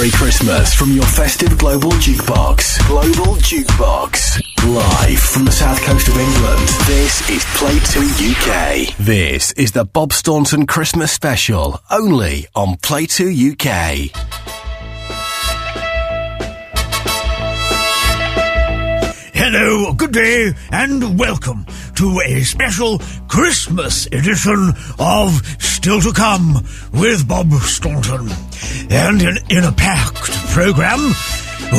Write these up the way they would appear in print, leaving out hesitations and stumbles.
Merry Christmas from your festive global jukebox. Global Jukebox. Live from the south coast of England, this is Play 2 UK. This is the Bob Staunton Christmas special, only on Play 2 UK. Hello, good day, and welcome to a special Christmas edition of Still to Come with Bob Staunton. And in a packed programme,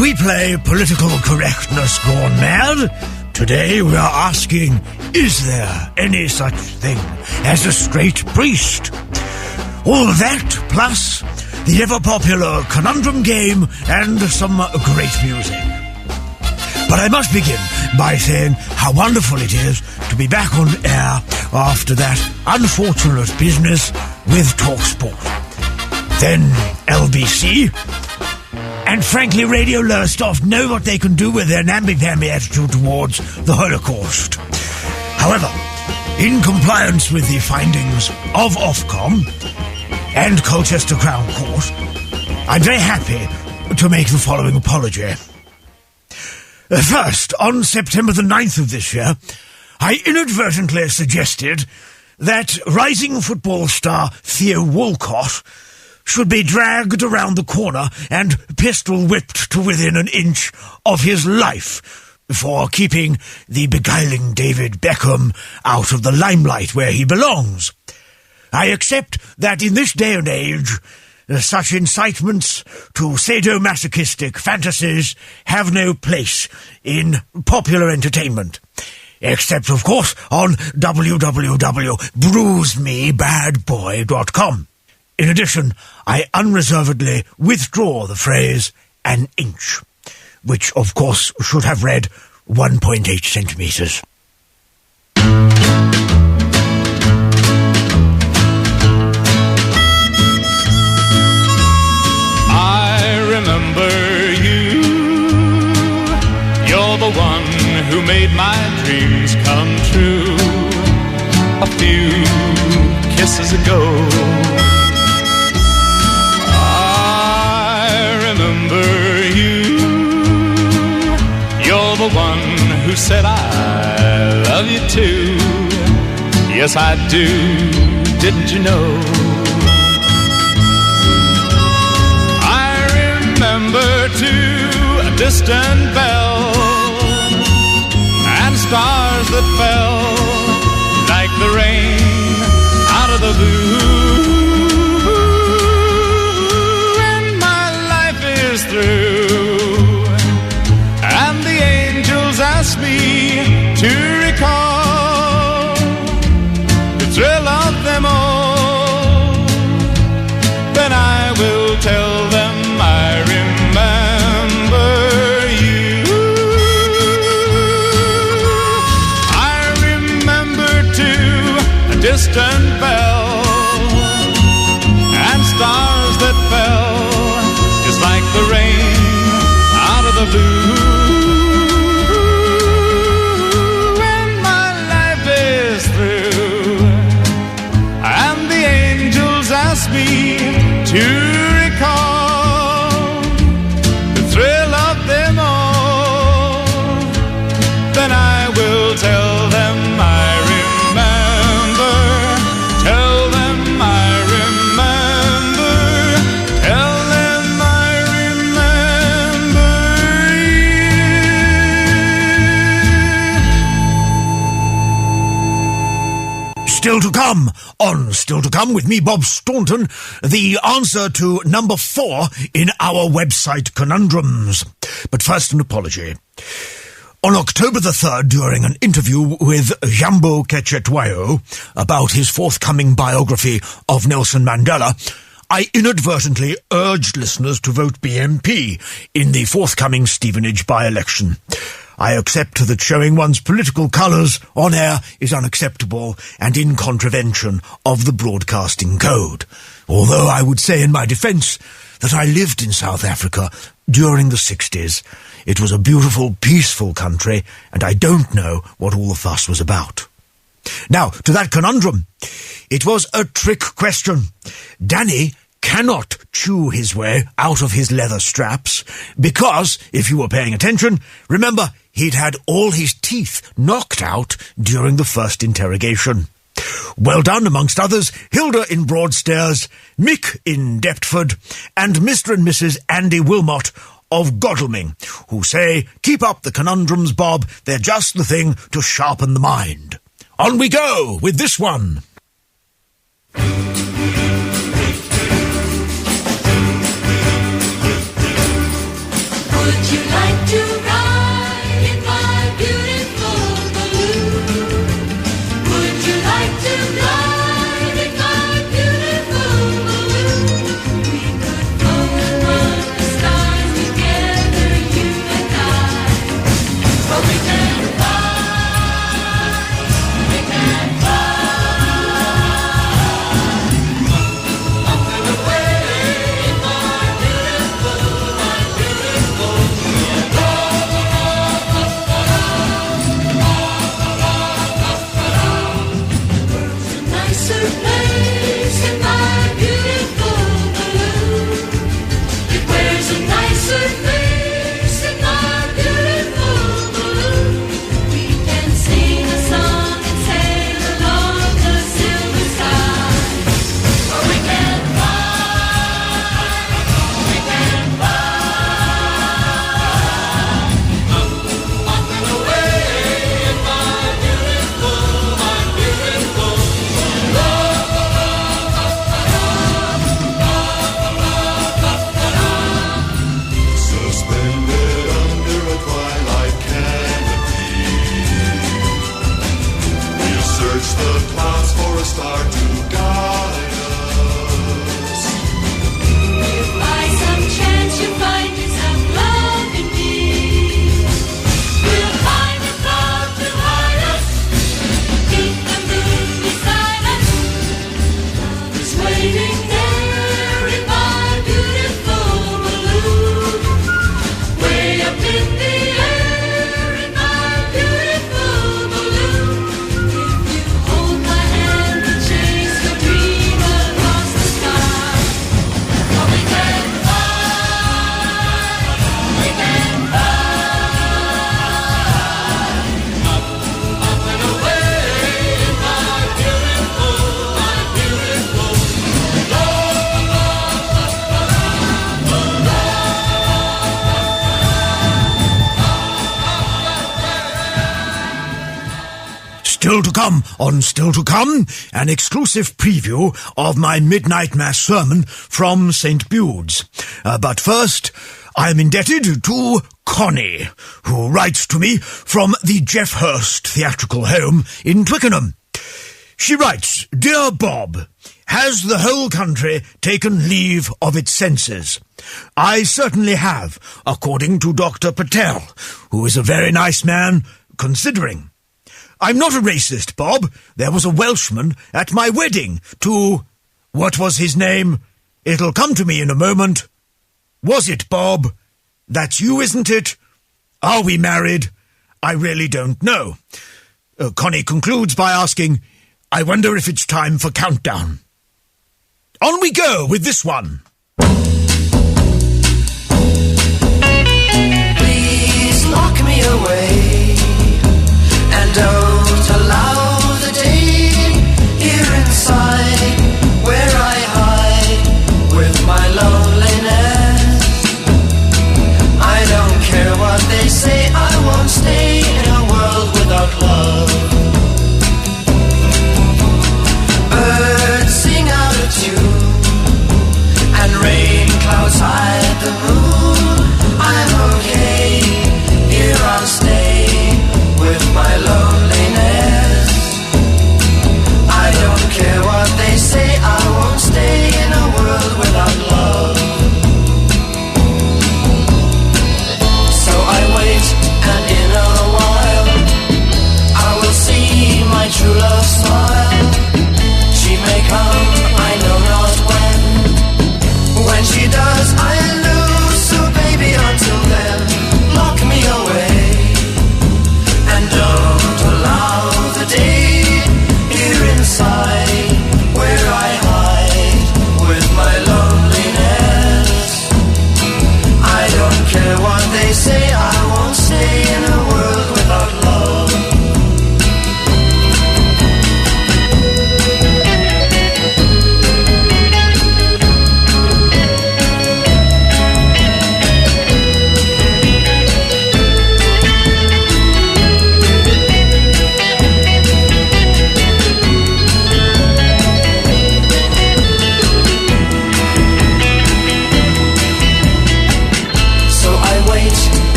we play Political Correctness Gone Mad. Today we are asking, is there any such thing as a straight priest? All that, plus the ever-popular conundrum game and some great music. But I must begin by saying how wonderful it is to be back on air after that unfortunate business with Talksport. Then LBC. And frankly, Radio Lowestoft know what they can do with their namby-pamby attitude towards the Holocaust. However, in compliance with the findings of Ofcom and Colchester Crown Court, I'm very happy to make the following apology. First, on September the 9th of this year, I inadvertently suggested that rising football star Theo Walcott should be dragged around the corner and pistol-whipped to within an inch of his life for keeping the beguiling David Beckham out of the limelight where he belongs. I accept that in this day and age, such incitements to sadomasochistic fantasies have no place in popular entertainment. Except, of course, on www.bruisemebadboy.com. In addition, I unreservedly withdraw the phrase, an inch, which, of course, should have read 1.8 centimetres. The one who made my dreams come true a few kisses ago. I remember you. You're the one who said I love you too. Yes, I do. Didn't you know? I remember too a distant bell, stars that fell like the rain out of the blue. And my life is through, and the angels ask me to recall the thrill of them all. Then I will tell them I remember distant bell and stars that fell just like the rain out of the blue. When my life is through and the angels ask me to recall the thrill of them all, then I will tell them I Still to come on Still to Come with me, Bob Staunton, the answer to number 4 in our website conundrums. But first, an apology. On October the 3rd, during an interview with Jambo Kechetwayo about his forthcoming biography of Nelson Mandela, I inadvertently urged listeners to vote BNP in the forthcoming Stevenage by-election. I accept that showing one's political colours on air is unacceptable and in contravention of the broadcasting code, although I would say in my defence that I lived in South Africa during the 60s. It was a beautiful, peaceful country, and I don't know what all the fuss was about. Now, to that conundrum. It was a trick question. Danny cannot chew his way out of his leather straps because, if you were paying attention, remember, he'd had all his teeth knocked out during the first interrogation. Well done, amongst others, Hilda in Broadstairs, Mick in Deptford, and Mr. and Mrs. Andy Wilmot of Godalming, who say, keep up the conundrums, Bob, they're just the thing to sharpen the mind. On we go with this one. Would you like to ride in my beautiful balloon? Would you like to ride in my beautiful balloon? We could float among the stars together, you and I. But we can fly, we can fly. Up and away in my beautiful nicer place in my beautiful balloon. It wears a nicer face in my beautiful balloon. We can sing a song and sail along the silver sky. Or we can fly, we can fly. Up and away in my beautiful Suspended under a twilight canopy, we'll search the clouds for a star to guide us. If by some chance you find yourself loving me, we'll find a cloud to hide us, keep the moon beside us. Love is waiting there in my beautiful balloon, way up in the air in my beautiful balloon. If you hold my hand and chase your dream across the sky, oh, we can fly, we can fly. Up and away in my beautiful Still to come on Still to Come, an exclusive preview of my midnight mass sermon from St. Bude's. But first, I am indebted to Connie, who writes to me from the Jeff Hurst Theatrical Home in Twickenham. She writes, Dear Bob, has the whole country taken leave of its senses? I certainly have, according to Dr. Patel, who is a very nice man, considering. I'm not a racist, Bob. There was a Welshman at my wedding to... What was his name? It'll come to me in a moment. Was it Bob? That's you, isn't it? Are we married? I really don't know. Connie concludes by asking, I wonder if it's time for countdown. On we go with this one. Please lock me away and don't allow the day here inside where I hide with my loneliness. I don't care what they say, I won't stay in a world without love. Birds sing out of tune and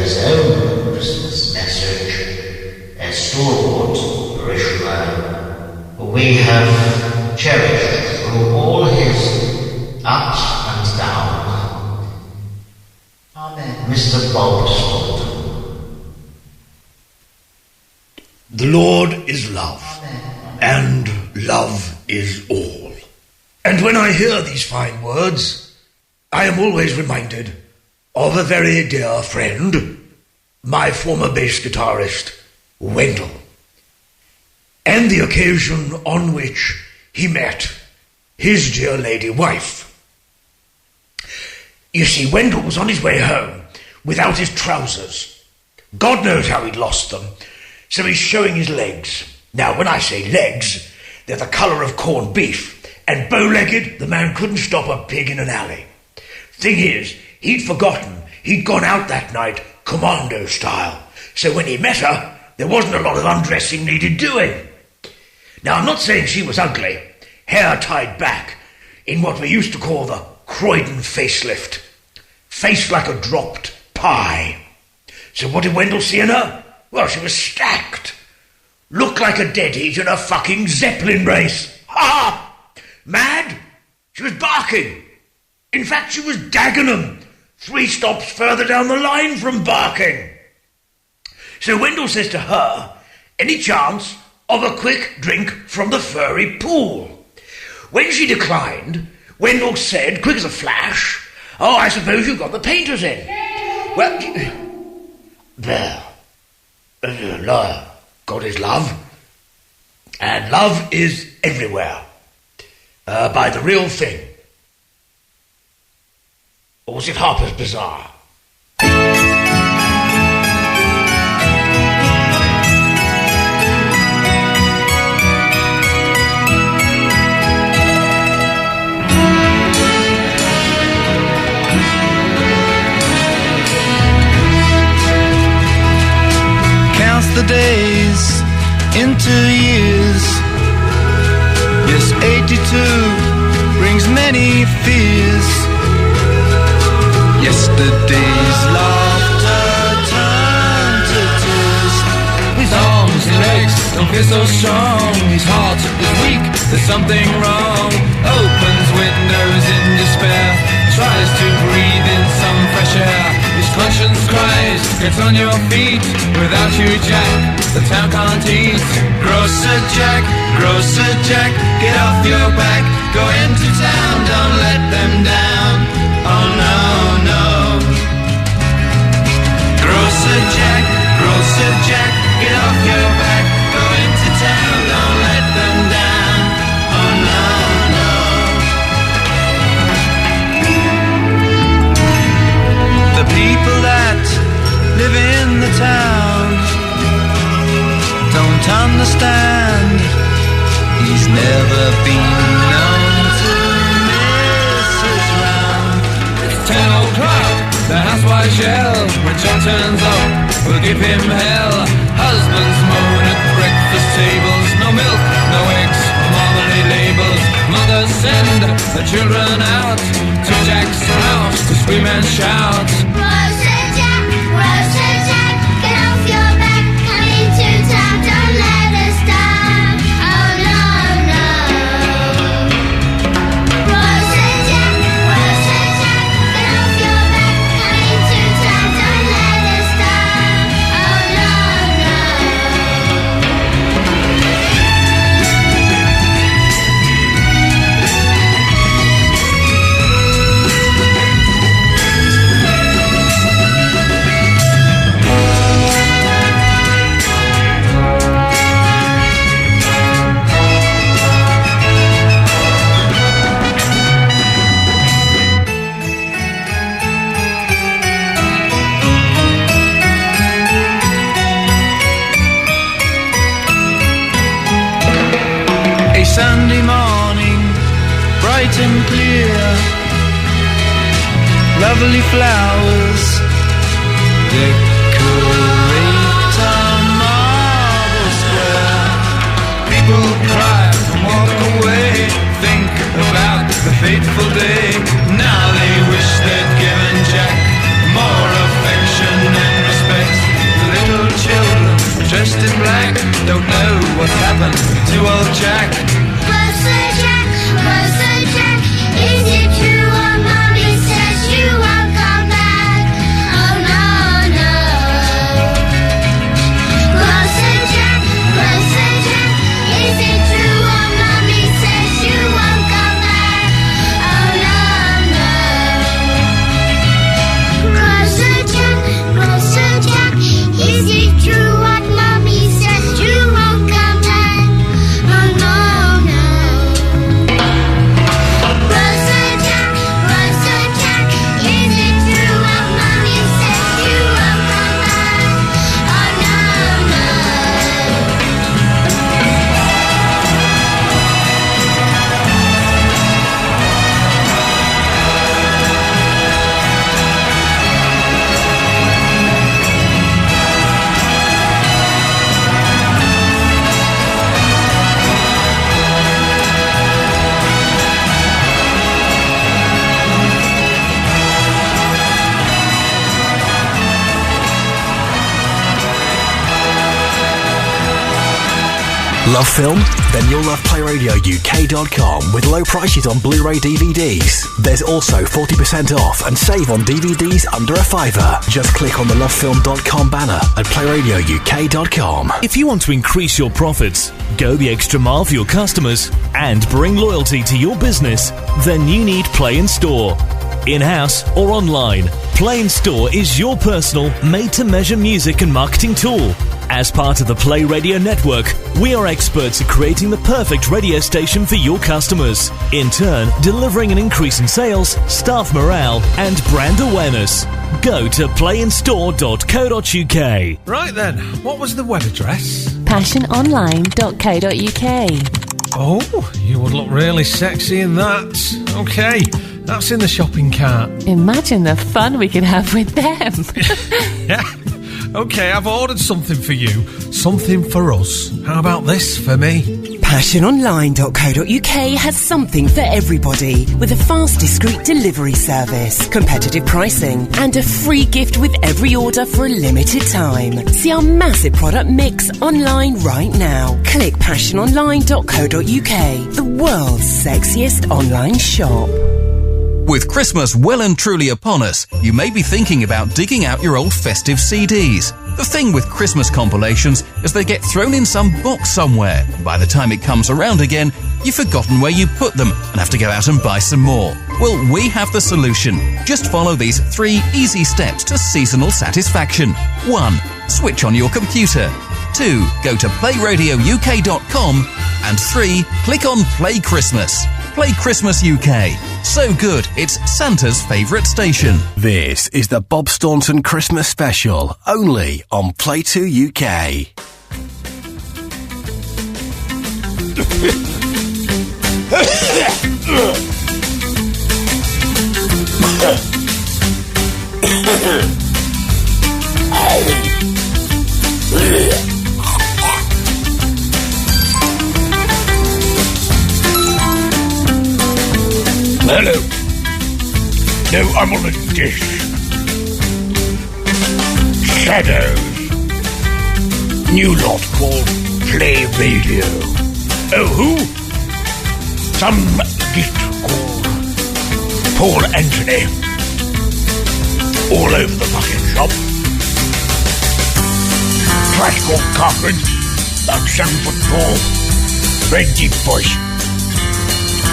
his own Christmas message, a stalwart parishioner who we have cherished through all his ups and downs. Amen. Mr. Bob Staunton. The Lord is love, and love is all. And when I hear these fine words, I am always reminded of a very dear friend, my former bass guitarist, Wendell, and the occasion on which he met his dear lady wife. You see, Wendell was on his way home without his trousers. God knows how he'd lost them, so he's showing his legs. Now, when I say legs, they're the colour of corned beef, and bow-legged, the man couldn't stop a pig in an alley. Thing is, he'd forgotten he'd gone out that night commando style, so when he met her, there wasn't a lot of undressing needed doing. Now, I'm not saying she was ugly, hair tied back, in what we used to call the Croydon facelift, face like a dropped pie. So what did Wendell see in her? Well, she was stacked. Looked like a deadheat in a fucking Zeppelin race. Ha! Mad? She was barking. In fact, she was Dagenham, 3 stops further down the line from barking. So Wendell says to her, any chance of a quick drink from the furry pool? When she declined, Wendell said, quick as a flash, oh, I suppose you've got the painters in. Well, there. God is love, and love is everywhere, by the real thing. Or was it Harper's Bazaar? Counts the days into years. Yes, 82 brings many fears. Yesterday's laughter turned to tears. His arms and legs don't feel so strong. His heart is weak, there's something wrong. Opens windows in despair, tries to breathe in some fresh air. His conscience cries, get on your feet. Without you, Jack, the town can't eat. Grocer Jack, get off your back. Go into town, don't let them down. Oh no, no. Grocer Jack, get off your back. Go into town, don't let them down. Oh no, no. The people that live in the town don't understand. He's never been known to miss his round. It's 10 o'clock, the housewife yell. When John turns up, we'll give him hell. Husbands moan at breakfast tables. No milk, no eggs, marmalade labels. Mothers send the children out to Jack's house to scream and shout. Grocer Jack, get off your back. Come into town, don't let us down. Oh no, no. Grocer Jack, get off your back. Come into town, don't let us down. Oh no, no. A Sunday morning, bright and clear. Lovely flowers decorate a marble square. People cry and walk away, think about the fateful day. Now they wish they'd given Jack more affection and respect. dressed in black. Don't know what's happened to old Jack. Closer, Jack, is it true what Mommy says you won't come back? Oh no, no. Closer, Jack, is it true what Mommy says you won't come back? Oh no, no. Closer, Jack, is it true what Mommy says you won't come back? Oh no, no. Closer, Jack, is it true what Mommy says you won't come back? Oh no, no. Love film? Then you'll love PlayRadioUK.com with low prices on Blu-ray DVDs. There's also 40% off and save on DVDs under a £5. Just click on the lovefilm.com banner at PlayRadioUK.com. If you want to increase your profits, go the extra mile for your customers, and bring loyalty to your business, then you need Play in Store. In-house or online, Play in Store is your personal made-to-measure music and marketing tool. As part of the Play Radio network, we are experts at creating the perfect radio station for your customers, in turn delivering an increase in sales, staff morale and brand awareness. Go to playinstore.co.uk. Right then, what was the web address? passiononline.co.uk. Oh, you would look really sexy in that. Okay, that's in the shopping cart. Imagine the fun we could have with them. Yeah. Okay, I've ordered something for you, something for us. How about this for me? passiononline.co.uk has something for everybody, with a fast, discreet delivery service, competitive pricing, and a free gift with every order for a limited time. See our massive product mix online right now. Click passiononline.co.uk, the world's sexiest online shop. With Christmas well and truly upon us, you may be thinking about digging out your old festive CDs. The thing with Christmas compilations is they get thrown in some box somewhere, and by the time it comes around again, you've forgotten where you put them and have to go out and buy some more. Well, we have the solution. Just follow these 3 easy steps to seasonal satisfaction. 1. Switch on your computer. 2. Go to playradiouk.com. And 3. Click on Play Christmas. Play Christmas UK. So good, it's Santa's favourite station. This is the Bob Staunton Christmas Special, only on Play 2 UK. Hello. No, I'm on a dish. Shadows. New lot called Playradio. Oh, who? Some git called Paul Anthony. All over the fucking shop. Trash called Cochran. About 7 foot tall. Very deep voice.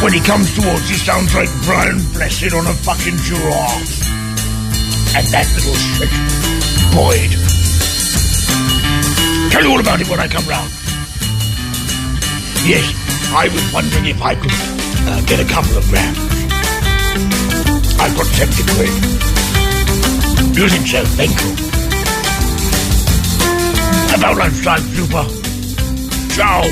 When he comes towards you, sounds like Brian Blessed on a fucking giraffe. And that little shit, Boyd. Tell you all about it when I come round. Yes, I was wondering if I could get a couple of grams. I've got 70 quid. You think so? Thank you. About lunchtime, super. Ciao.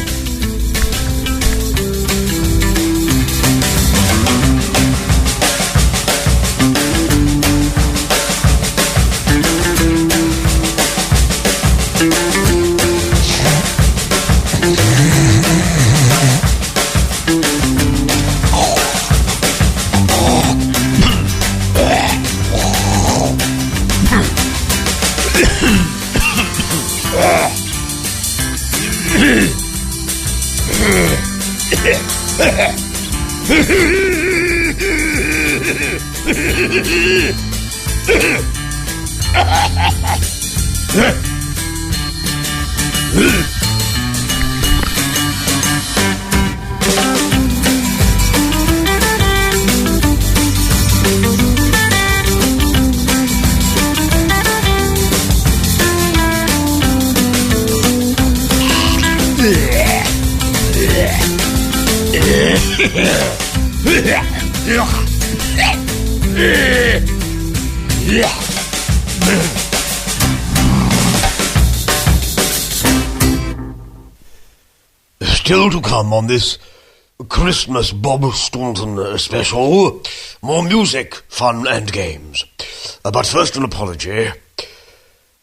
Still to come on this Christmas Bob Staunton special, more music, fun and games. But first an apology.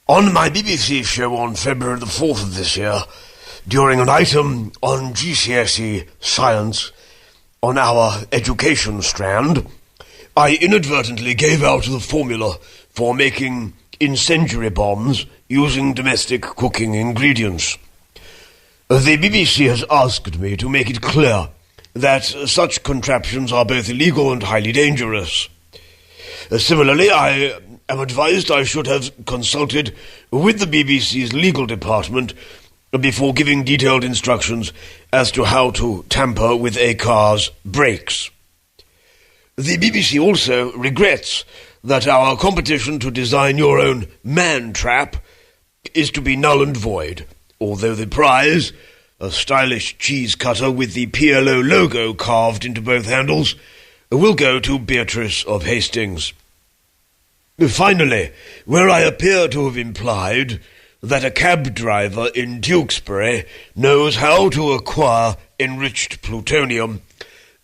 On my BBC show on February the 4th of this year, during an item on GCSE science on our education strand, I inadvertently gave out the formula for making incendiary bombs using domestic cooking ingredients. The BBC has asked me to make it clear that such contraptions are both illegal and highly dangerous. Similarly, I am advised I should have consulted with the BBC's legal department before giving detailed instructions as to how to tamper with a car's brakes. The BBC also regrets that our competition to design your own man-trap is to be null and void, although the prize, a stylish cheese cutter with the PLO logo carved into both handles, will go to Beatrice of Hastings. Finally, where I appear to have implied that a cab driver in Tewkesbury knows how to acquire enriched plutonium,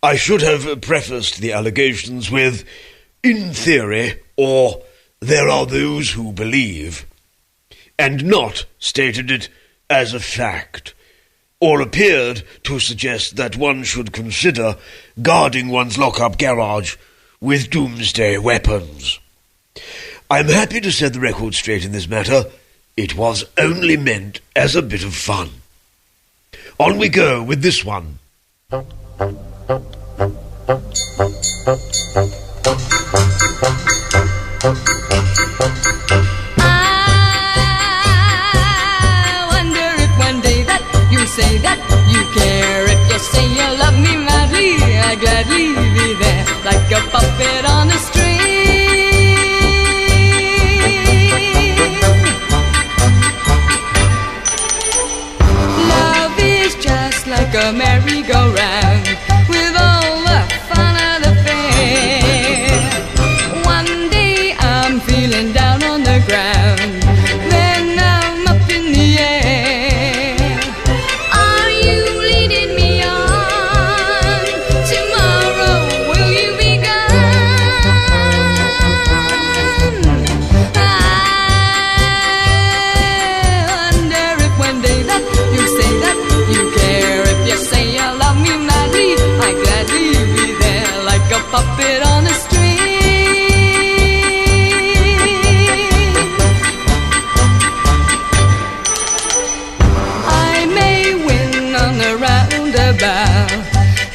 I should have prefaced the allegations with, in theory, or there are those who believe, and not stated it as a fact, or appeared to suggest that one should consider guarding one's lock-up garage with doomsday weapons. I'm happy to set the record straight in this matter. It was only meant as a bit of fun. On we go with this one. I wonder if one day that you say that you care, if you say you love me madly, I'd gladly be there like a puppet on a string. Love is just like a merry-go-round with all the fun of the fair. One day I'm feeling down on the ground, then I'm up in the air. Are you leading me on? Tomorrow will you be gone? I wonder if one day that you say that you care, if you say you love me madly, I'd gladly be there like a puppet on a string. I may win on the roundabout,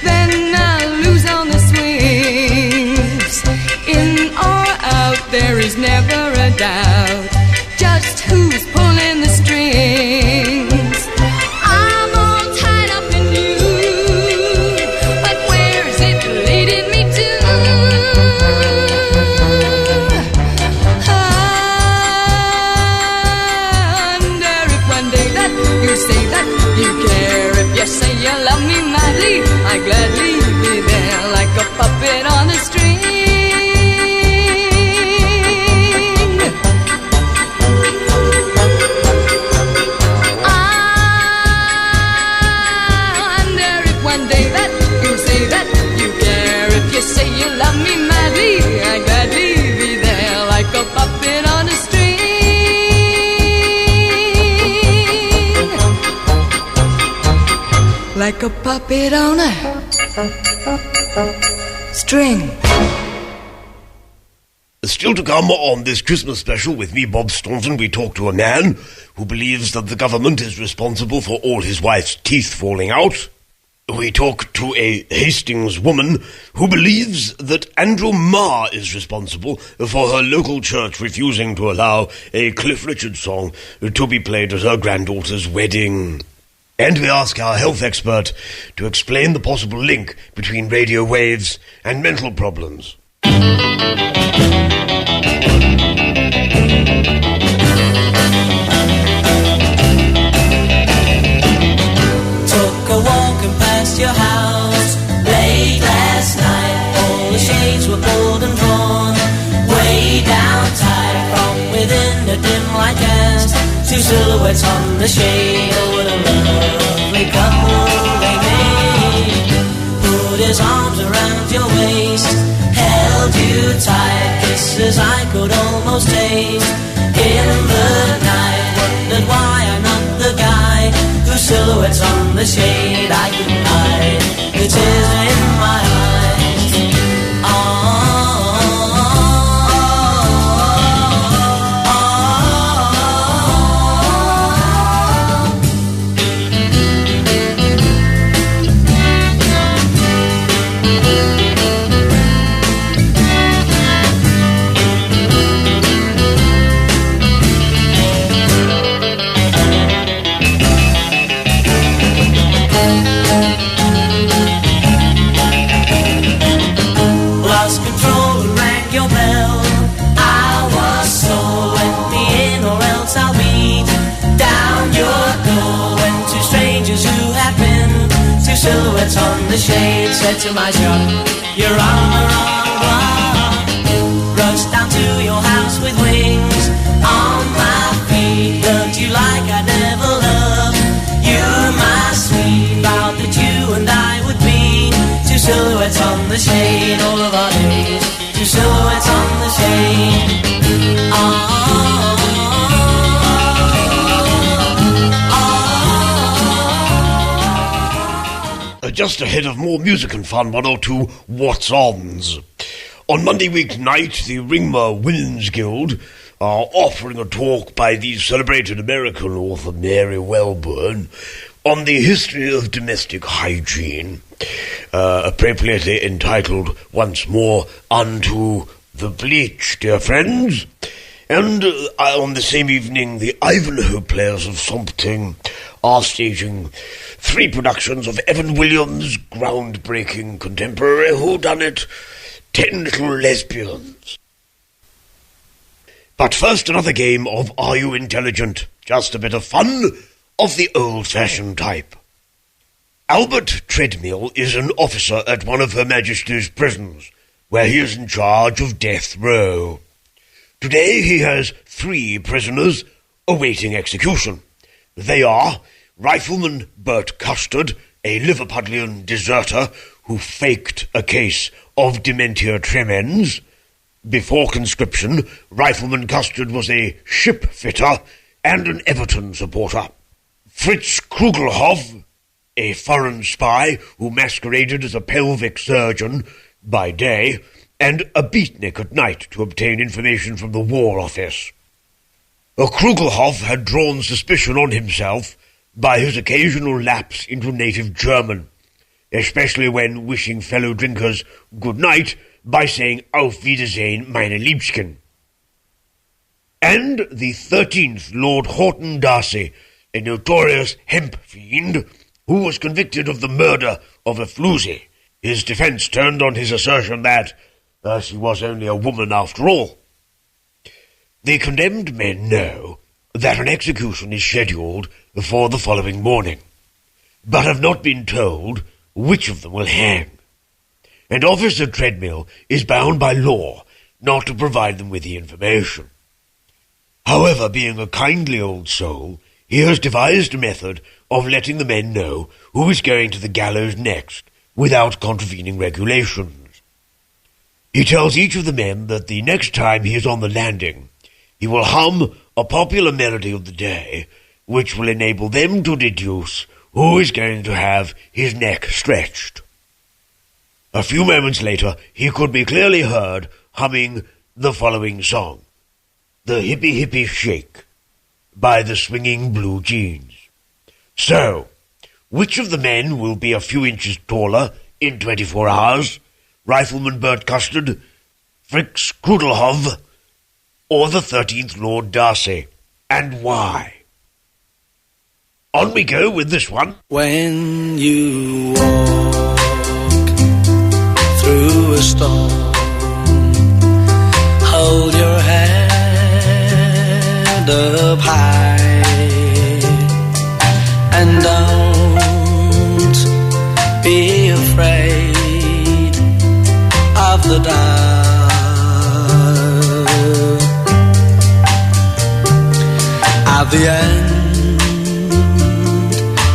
then I'll lose on the swings. In or out, there is never a doubt just who's pulling the strings. I'm all tied up in you, but where's it leading me to? I wonder if one day that you say that you care, if you say you love me madly, I'd gladly be there like a puppet on a string. I wonder if one day that you say that you care, if you say you love me madly, I'd gladly be there like a puppet on a string. Like a puppet on a string. Still to come on this Christmas special with me, Bob Staunton, we talk to a man who believes that the government is responsible for all his wife's teeth falling out. we talk to a Hastings woman who believes that Andrew Marr is responsible for her local church refusing to allow a Cliff Richard song to be played at her granddaughter's wedding. And we ask our health expert to explain the possible link between radio waves and mental problems. Your house late last night, all the shades were pulled and drawn way down tight. From within a dim light cast two silhouettes on the shade. Oh, what a lovely couple they made. Put his arms around your waist, held you tight, kisses I could almost taste. In the night, wondered why I'm not the guy whose silhouettes on the shade I couldn't hide. The tears in my eyes. Silhouettes on the shade said to my shop, you're on the wrong block. Rushed down to your house with wings on my feet. Loved you like I never loved you, my sweet. Vowed that you and I would be two silhouettes on the shade all of our days. Two silhouettes on the shade. Just ahead of more music and fun, one or two what's-ons. On Monday week night, the Ringmer Women's Guild are offering a talk by the celebrated American author Mary Welburn on the history of domestic hygiene, appropriately entitled once more Unto the Bleach, dear friends. And on the same evening, the Ivanhoe Players of Something are staging 3 productions of Evan Williams' groundbreaking contemporary whodunit, 10 Little Lesbians. But first, another game of Are You Intelligent? Just a bit of fun of the old-fashioned type. Albert Treadmill is an officer at one of Her Majesty's prisons, where he is in charge of death row. Today he has 3 prisoners awaiting execution. They are Rifleman Bert Custard, a Liverpudlian deserter who faked a case of dementia tremens. Before conscription, Rifleman Custard was a ship fitter and an Everton supporter. Fritz Krugelhoff, a foreign spy who masqueraded as a pelvic surgeon by day and a beatnik at night to obtain information from the War Office. Krugelhoff had drawn suspicion on himself by his occasional lapse into native German, especially when wishing fellow drinkers good night by saying Auf Wiedersehen, meine Liebchen. And the 13th Lord Horton Darcy, a notorious hemp fiend who was convicted of the murder of a floozy. His defence turned on his assertion that she was only a woman after all. The condemned men know that an execution is scheduled for the following morning, but have not been told which of them will hang. And Officer Treadmill is bound by law not to provide them with the information. However, being a kindly old soul, he has devised a method of letting the men know who is going to the gallows next without contravening regulations. He tells each of the men that the next time he is on the landing, he will hum a popular melody of the day, which will enable them to deduce who is going to have his neck stretched. A few moments later, he could be clearly heard humming the following song, The Hippie Hippie Shake, by the Swinging Blue Jeans. So, Which of the men will be a few inches taller in 24 hours? Rifleman Bert Custard, Fritz Krudelhove, or the 13th Lord Darcy? And why? On we go with this one. When you walk through a storm, hold your head up high and don't be afraid of the dark. At the end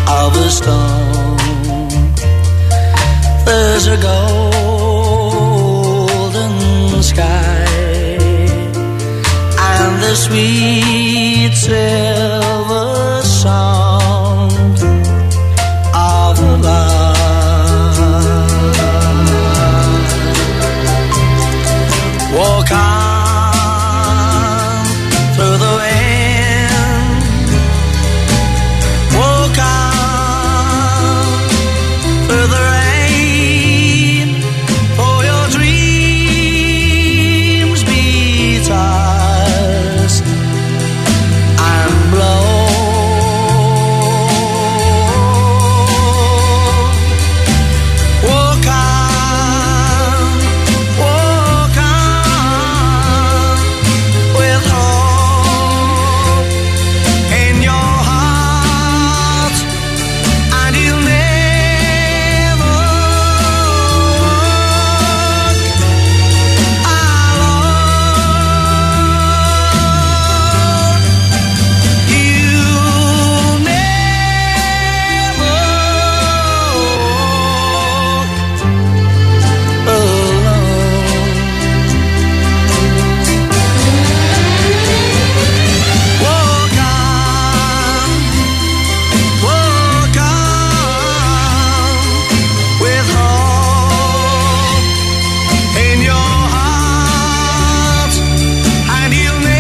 of a storm, there's a golden sky and the sweet silver sound of love. Walk on through the wind, walk on through the rain, for your dreams be tossed and blown. Walk on with hope in your heart, and you'll never walk alone. You'll never walk alone. Walk on with hope in your heart, and you'll never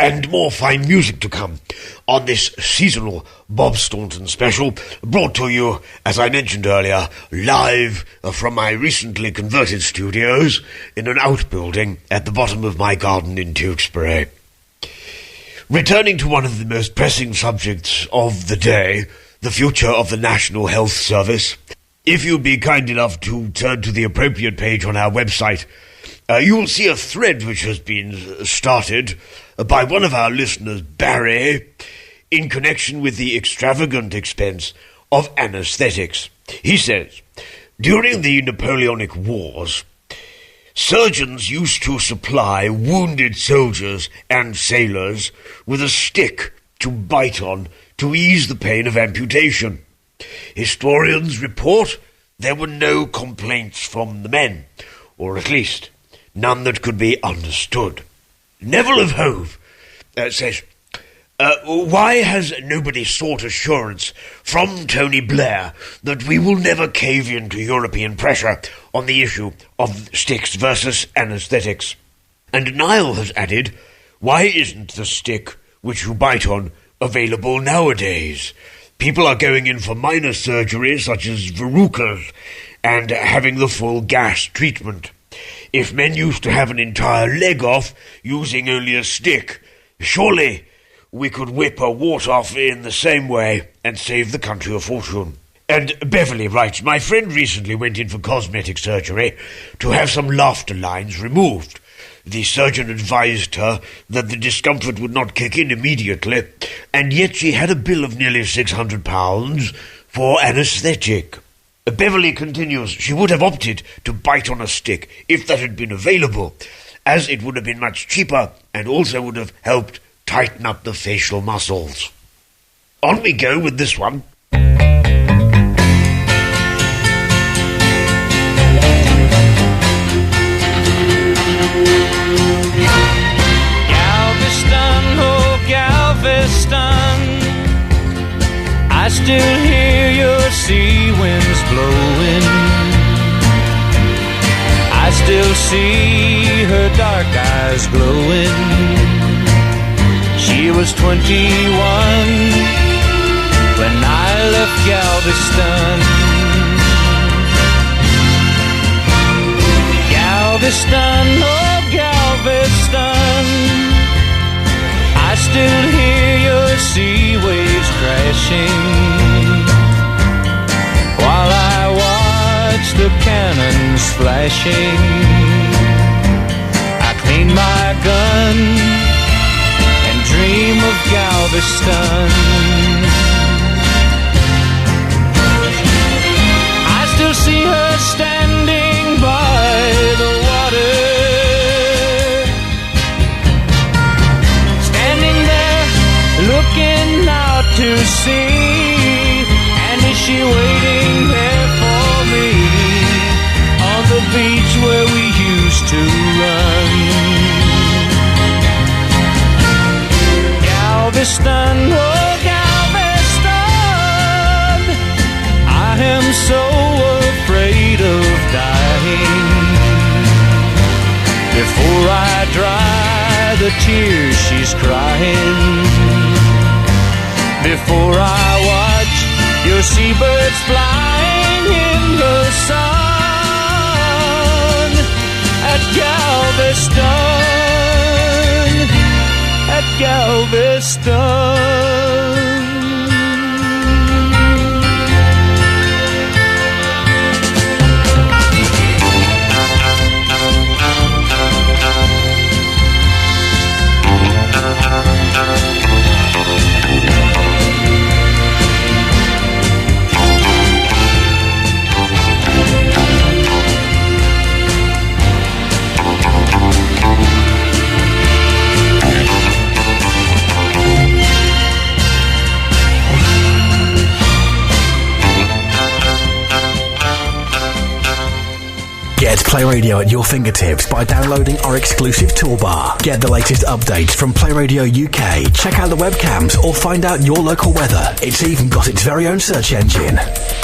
And more fine music to come on this seasonal Bob Staunton special, brought to you, as I mentioned earlier, live from my recently converted studios in an outbuilding at the bottom of my garden in Tewkesbury. Returning to one of the most pressing subjects of the day, the future of the National Health Service, if you'd be kind enough to turn to the appropriate page on our website, you will see a thread which has been started by one of our listeners, Barry, in connection with the extravagant expense of anaesthetics. He says, during the Napoleonic Wars, surgeons used to supply wounded soldiers and sailors with a stick to bite on to ease the pain of amputation. Historians report there were no complaints from the men, or at least none that could be understood. Neville of Hove says, why has nobody sought assurance from Tony Blair that we will never cave in to European pressure on the issue of sticks versus anaesthetics? And Niall has added, why isn't the stick which you bite on available nowadays? People are going in for minor surgery such as verrucas and having the full gas treatment. If men used to have an entire leg off using only a stick, surely we could whip a wart off in the same way and save the country a fortune. And Beverly writes, my friend recently went in for cosmetic surgery to have some laughter lines removed. The surgeon advised her that the discomfort would not kick in immediately, and yet she had a bill of nearly £600 for anaesthetic. Beverly continues, she would have opted to bite on a stick if that had been available, as it would have been much cheaper and also would have helped tighten up the facial muscles. On we go with this one. I still hear your sea winds blowing. I still see her dark eyes glowing. She was 21 when I left Galveston. Galveston, oh Galveston, I still hear your sea waves crashing while I watch the cannons flashing. I clean my gun and dream of Galveston. I still see her standing by the water, standing there looking out to sea. And is she waiting there for me on the beach where we used to run? Galveston, oh Galveston, I am so afraid of dying. Before I dry the tears she's crying, before I watch your seabirds flying in the sun at Galveston, at Galveston. Get Play Radio at your fingertips by downloading our exclusive toolbar. Get the latest updates from Play Radio UK, check out the webcams, or find out your local weather. It's even got its very own search engine.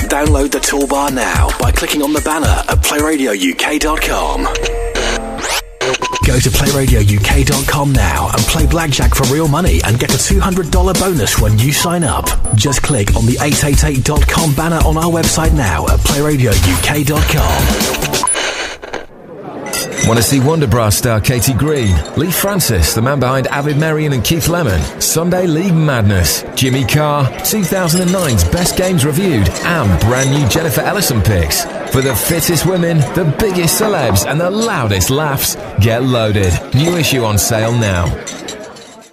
Download the toolbar now by clicking on the banner at playradiouk.com. Go to playradiouk.com now and play blackjack for real money and get a $200 bonus when you sign up. Just click on the 888.com banner on our website now at playradiouk.com. Want to see Wonderbra star Katie Green, Lee Francis, the man behind Avid Marion and Keith Lemon, Sunday League Madness, Jimmy Carr, 2009's Best Games Reviewed, and brand new Jennifer Ellison picks. For the fittest women, the biggest celebs, and the loudest laughs, get loaded. New issue on sale now.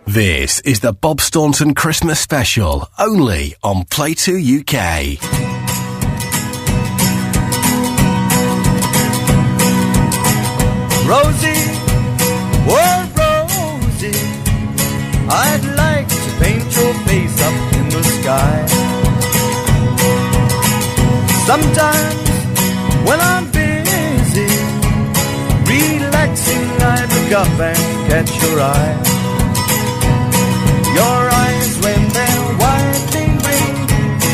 This is the Bob Staunton Christmas Special, only on Play 2 UK. Rosie, oh Rosie, I'd like to paint your face up in the sky. Sometimes when I'm busy relaxing, I look up and catch your eye. Your eyes when they're wide, they bring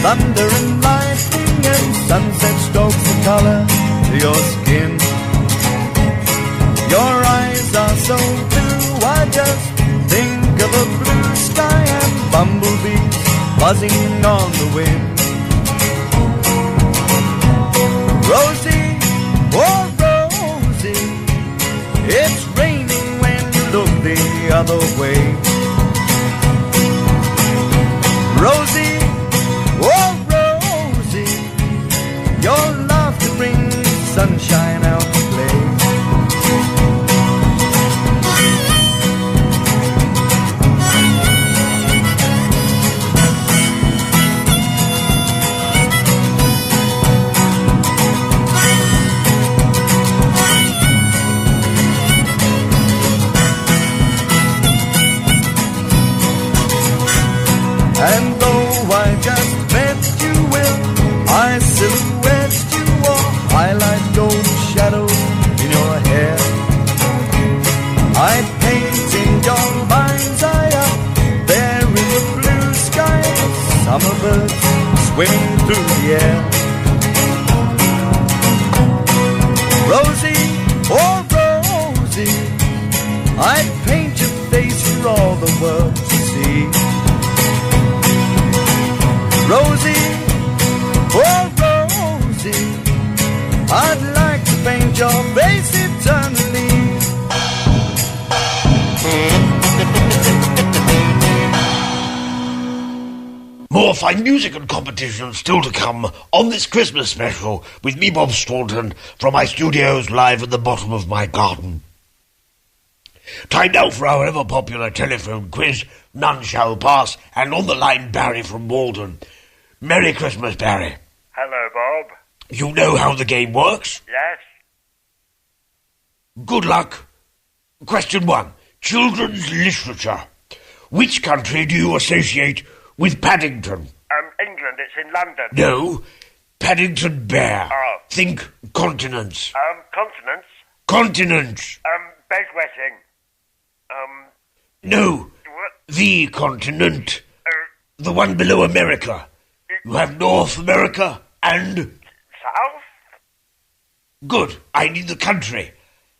thunder and lightning, and sunset strokes the color to your skin. Your eyes are so blue, I just think of a blue sky and bumblebees buzzing on the wind. Rosie, oh Rosie, it's raining when you look the other way. Rosie, oh Rosie, your laughter brings sunshine out to play. birds swinging through the air. Rosie, oh Rosie, I'd paint your face for all the world to see. Rosie, oh Rosie, I'd like to paint your face eternally. More fine music and competitions still to come on this Christmas special with me, Bob Staunton, from my studios live at the bottom of my garden. Time now for our ever-popular telephone quiz, None Shall Pass, and on the line Barry from Walden. Merry Christmas, Barry. Hello, Bob. You know how the game works? Yes. Good luck. Question 1. Children's literature. Which country do you associate with Paddington? England. It's in London. No. Paddington Bear. Oh. Think continents. Continents. Continents. Bedwetting. No. What? The continent. The one below America. You have North America and... South? Good. I need the country.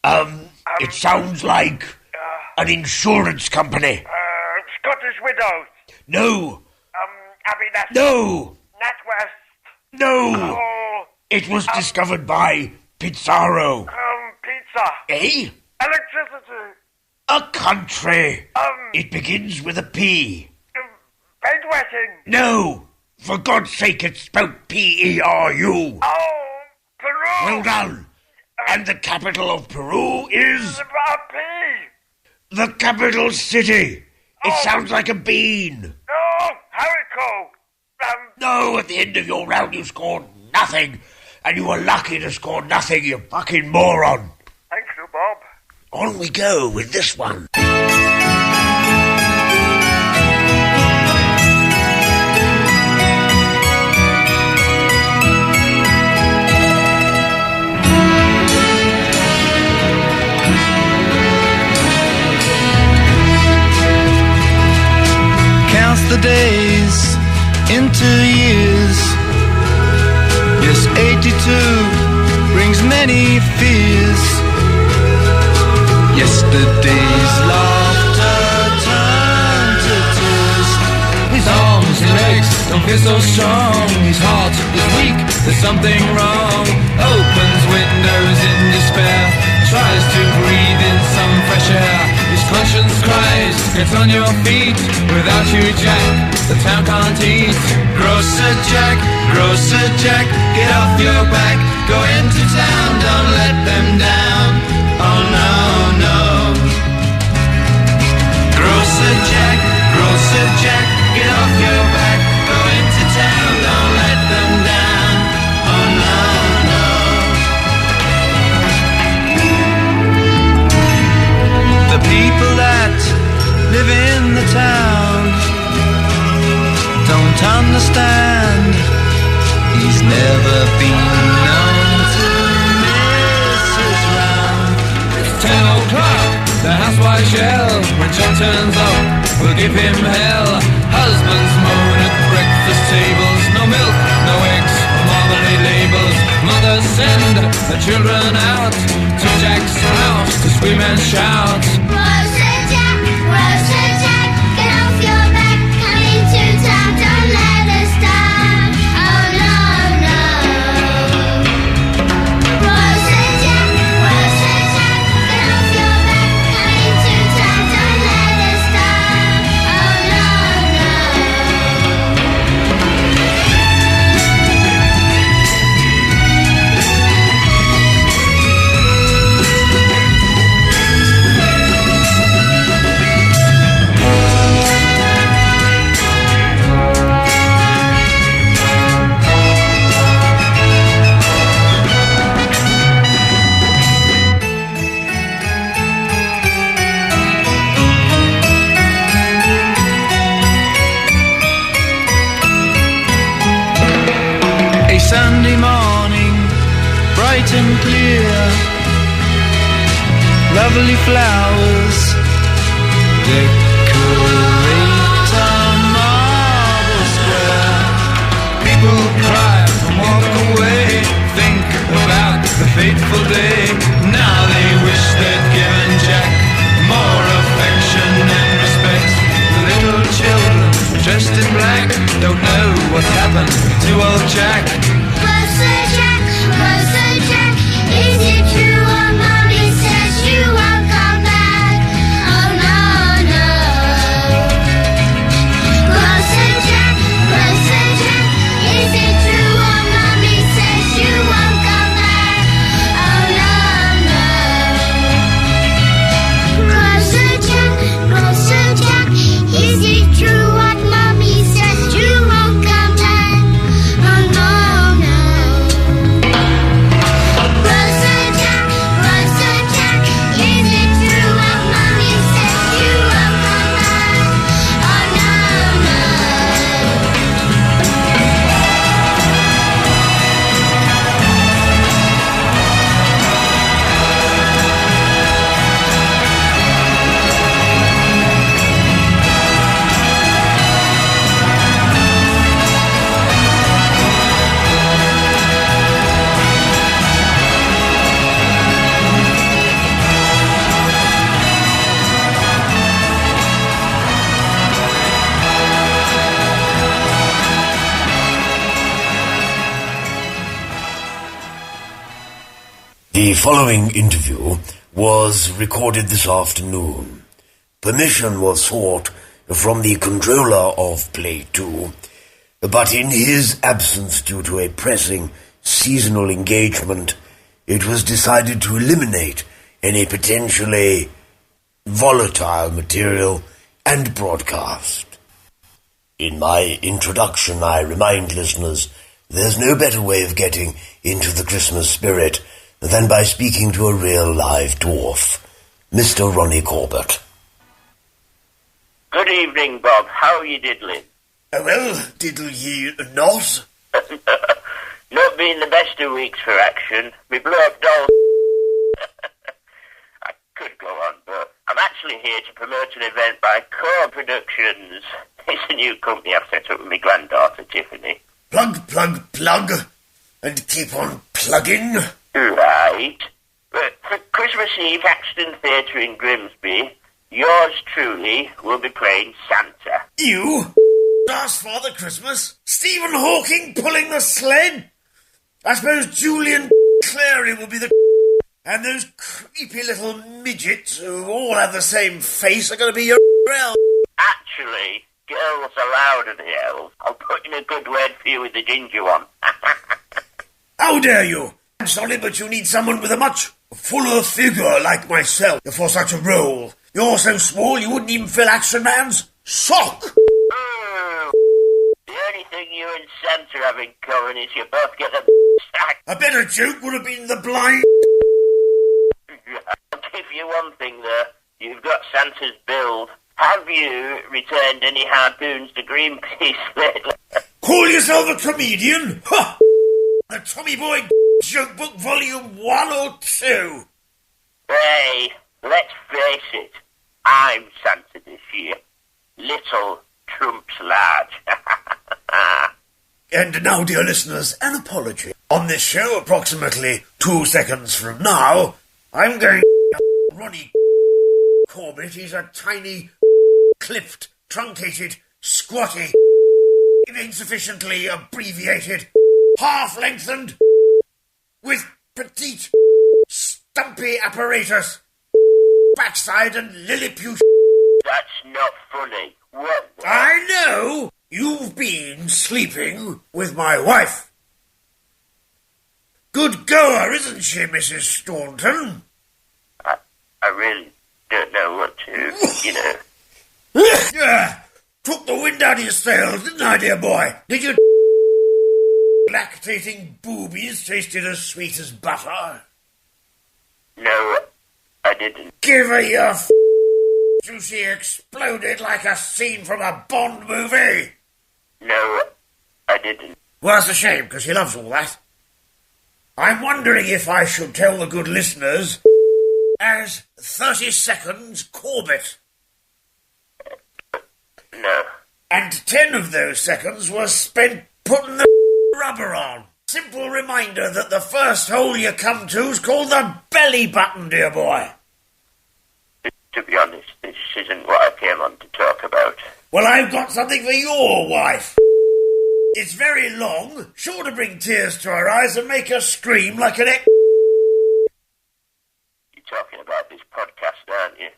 It sounds like an insurance company. Scottish Widows. No. Abbey Nat... No. NatWest. No. Oh. It was discovered by Pizarro. Pizza. Eh? Electricity. A country. It begins with a P. Bedwetting. No. For God's sake, it's spelled P-E-R-U. Oh, Peru. Well done. And the capital of Peru is... the capital city. It sounds like a bean. Oh, Harrico. No, at the end of your round you scored nothing. And you were lucky to score nothing, you fucking moron. Thank you, Bob. On we go with this one. Counts the days into years. Yes, 82 brings many fears. Yesterday's laughter turned to tears. His arms and legs don't feel so strong. His heart is weak, there's something wrong. Opens windows in despair, tries to breathe in some fresh air. His conscience cries, get on your feet. Without you, Jack, the town can't eat. Grocer Jack, get off your back. Go into town, don't let them down. Oh no, no. Grocer Jack, get off your back. Go into town, don't let them down. Oh no, no. The people that live in the town don't understand. He's never been known to miss his round. It's 10 o'clock, the housewife yell. When John turns up, we'll give him hell. Husbands moan at breakfast tables. No milk, no eggs, marmalade labels. Mothers send the children out to Jack's house to scream and shout. Rosa Jack, get off your back. Come into town, don't let us down. Oh no, no. Rosa Jack, get off your back. Come into town, don't let us down. Oh no, no. Sunday morning, bright and clear, lovely flowers decorate a marble square. people cry and walk away. Think about the fateful day. Now they wish they'd given Jack more affection and respect. The little children dressed in black don't know what's happened to old Jack. Closer, Jack, is it true what Mommy says you won't come back? Oh no, no. Closer, Jack, is it true what Mommy says you won't come back? Oh no, no. Closer, Jack, is it true what Mommy says you won't come back? Oh no, no. Closer, Jack, is it true what Mommy says you won't come back? Oh no, no. The following interview was recorded this afternoon. Permission was sought from the controller of Play 2, but in his absence due to a pressing seasonal engagement, it was decided to eliminate any potentially volatile material and broadcast. In my introduction, I remind listeners there's no better way of getting into the Christmas spirit than by speaking to a real live dwarf, Mr. Ronnie Corbett. Good evening, Bob. How are you diddling? Well, diddle ye not? Not being the best of weeks for action. Me blow up doll. I could go on, but I'm actually here to promote an event by Core Productions. It's a new company I've set up with my granddaughter, Tiffany. Plug, and keep on plugging. Right. But for Christmas Eve, Caxton Theatre in Grimsby, yours truly will be playing Santa. You? Last Father Christmas? Stephen Hawking pulling the sled? I suppose Julian Clary will be the... And those creepy little midgets who all have the same face are going to be your elves. Actually, girls are louder than elves. I'll put in a good word for you with the ginger one. How dare you? I'm sorry, but you need someone with a much fuller figure like myself for such a role. You're so small you wouldn't even fill Action Man's sock. The only thing you and Santa have in common is you both get a sack. A better joke would have been the blind... I'll give you one thing, though. You've got Santa's build. Have you returned any harpoons to Greenpeace lately? Call yourself a comedian? Ha! The Tommy Boyds Joke Book Volume 1 or 2? Hey, let's face it. I'm Santa this year. Little trumps large. And now, dear listeners, an apology. On this show, approximately 2 seconds from now, I'm going to Ronnie Corbett. He's a tiny, clipped, truncated, squatty, insufficiently abbreviated, half-lengthened, with petite, stumpy apparatus, backside and Lilliput. That's not funny. What? I know! You've been sleeping with my wife. Good goer, isn't she, Mrs. Staunton? I really don't know what to, Took the wind out of your sails, didn't I, dear boy? Did your lactating boobies tasted as sweet as butter? No, I didn't. Give her your juicy exploded like a scene from a Bond movie. No, I didn't. Well, that's a shame, because she loves all that. I'm wondering if I should tell the good listeners as 30 seconds Corbett. No. 10 of those seconds was spent putting the rubber on. Simple reminder that the first hole you come to's called the belly button, dear boy. To be honest, this isn't what I came on to talk about. Well, I've got something for your wife. It's very long, sure to bring tears to her eyes and make her scream like an You're talking about this podcast, aren't you?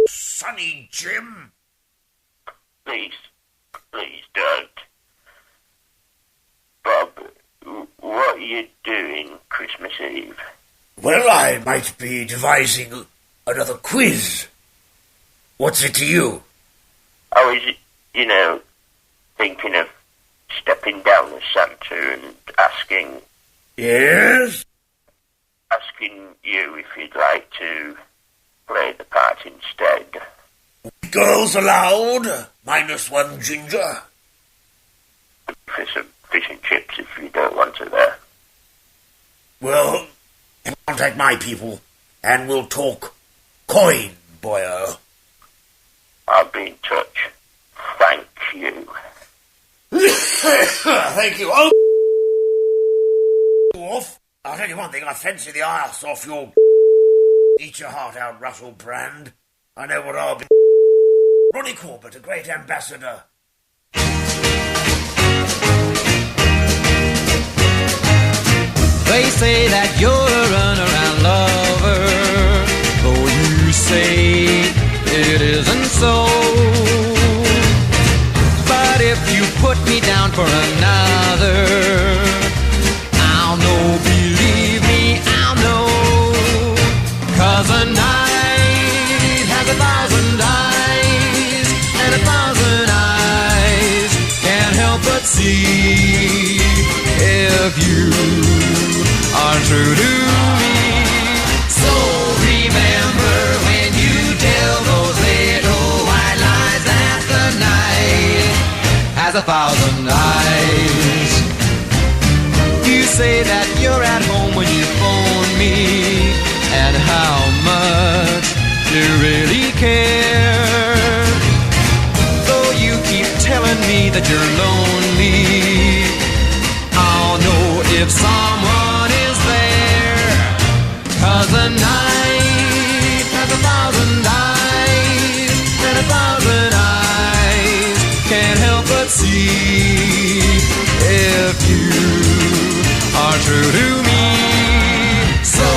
Sonny Jim. Please don't. Bob, what are you doing Christmas Eve? Well, I might be devising another quiz. What's it to you? I was, thinking of stepping down as Santa and asking... Yes? Asking you if you'd like to play the part instead. Girls allowed, -1 ginger. For some fish and chips if you don't want to there. Well, contact my people, and we'll talk coin, boyo. I'll be in touch. Thank you. Thank you. Oh, off. I'll tell you one thing, I fancy the arse off your... Eat your heart out, Russell Brand. I know what I'll be... Ronnie Corbett, a great ambassador. They say that you're a runaround lover, though you say it isn't so. But if you put me down for another, I'll know, believe me, I'll know. 'Cause a night has 1,000 eyes, and 1,000 eyes can't help but see if you are true to me. So remember when you tell those little white lies that the night has 1,000 eyes. You say that you're at home when you phone me, and how much you really care. Though you keep telling me that you're lonely, I'll know if someone is there. 'Cause a night has 1,000 eyes, and 1,000 eyes can't help but see if you are true to me. So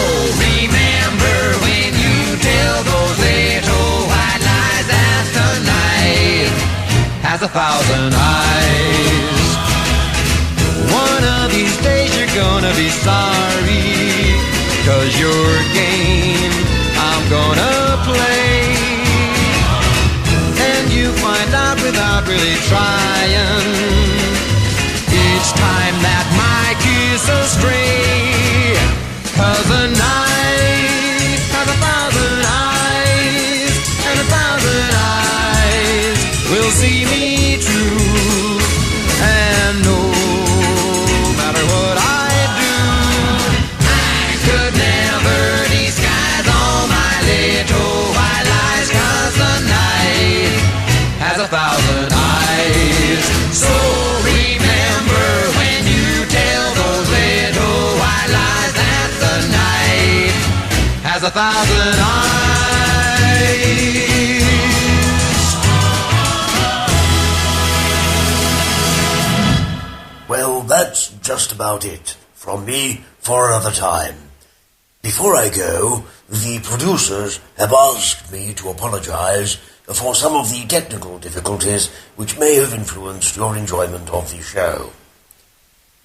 remember when you tell those little white lies that the night has 1,000 eyes. One of these days you're gonna be sorry, 'cause your game I'm gonna play. And you find out without really trying, each time that my kiss astray. 'Cause a night has 1,000 eyes, and 1,000 eyes will see me true. And no matter what I do, I could never disguise all my little white lies. 'Cause the night has 1,000 eyes. So remember when you tell those little white lies that the night has 1,000 eyes. Well, that's just about it from me for another time. Before I go, the producers have asked me to apologize for some of the technical difficulties which may have influenced your enjoyment of the show.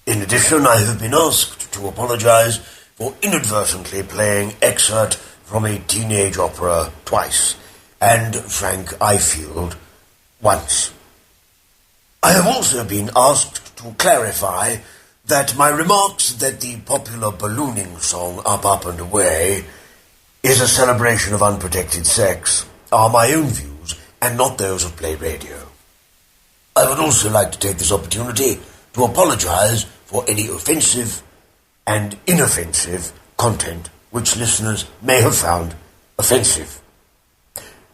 In addition, I have been asked to apologize for inadvertently playing excerpt from a teenage opera twice, and Frank Ifield once. I have also been asked to clarify that my remarks that the popular ballooning song Up, Up and Away is a celebration of unprotected sex are my own views and not those of Playradio. I would also like to take this opportunity to apologize for any offensive and inoffensive content which listeners may have found offensive.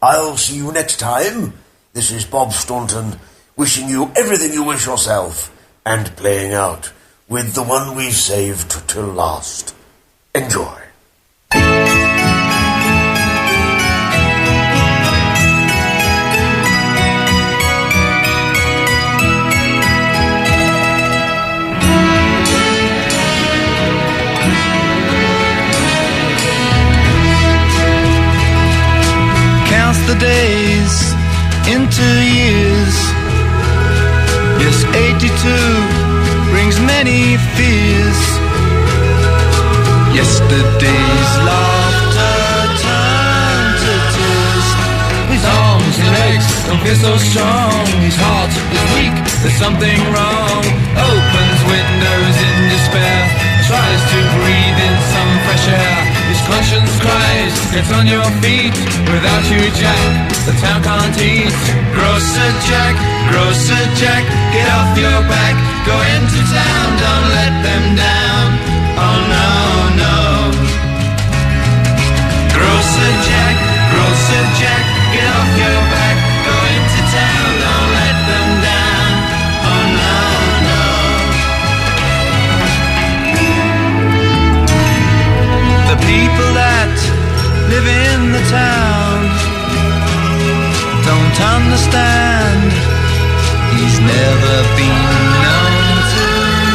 I'll see you next time. This is Bob Staunton wishing you everything you wish yourself and playing out with the one we've saved till last. Enjoy. Counts the days into years. Yes, 82 brings many fears. Yesterday's laughter turned to tears. His arms and legs don't feel so strong. His heart is weak, there's something wrong. Opens windows in despair, tries to breathe in some fresh air. His conscience cries, get on your feet. Without you, Jack, the town can't eat. Grocer Jack, get off your back. Go into town, don't let them down. Oh no, no. Grocer Jack, get off your back. Go into town, don't let them down. Oh no, no. The people that live in the town don't understand. He's never been known to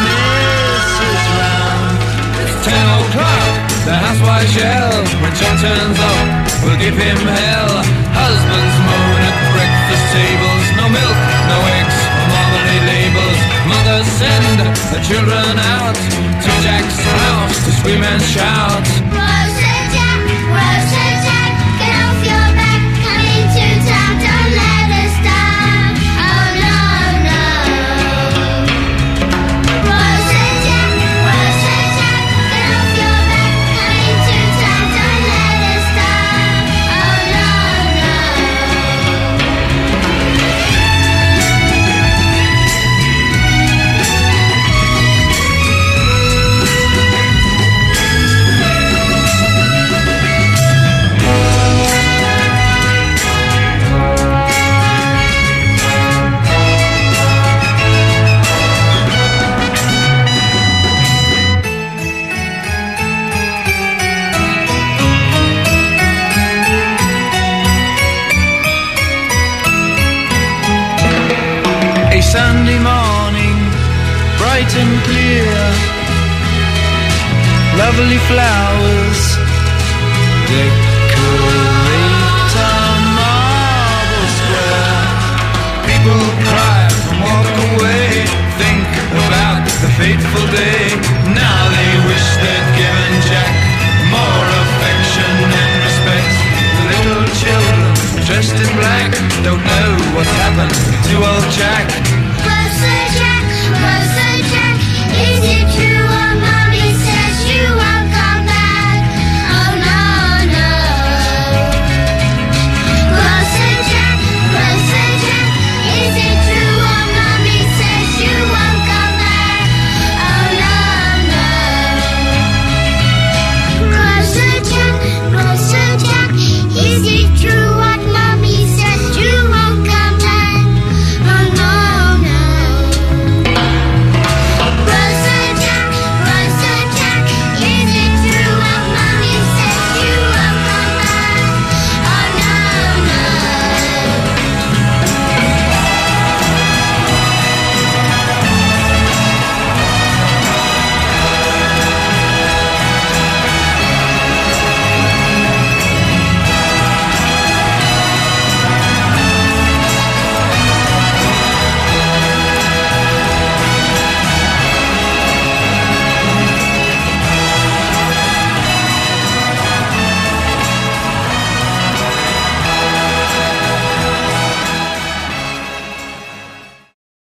miss his round. It's 10 o'clock, the housewives yell. When John turns up, we'll give him hell. Husbands moan at breakfast tables. No milk, no eggs, marmalade labels. Mothers send the children out to Jack's house to scream and shout. Grocer Jack, get off your back. Come into town, don't let us down. Oh no, no. Grocer Jack, get off your back. Come into town, don't let us down. Oh no, no. A Sunday morning, bright and clear. Lovely flowers decorate a marble square. People cry and walk away, think about the fateful day. Now they wish they'd given Jack more affection and respect. The little children dressed in black don't know what's happened to old Jack.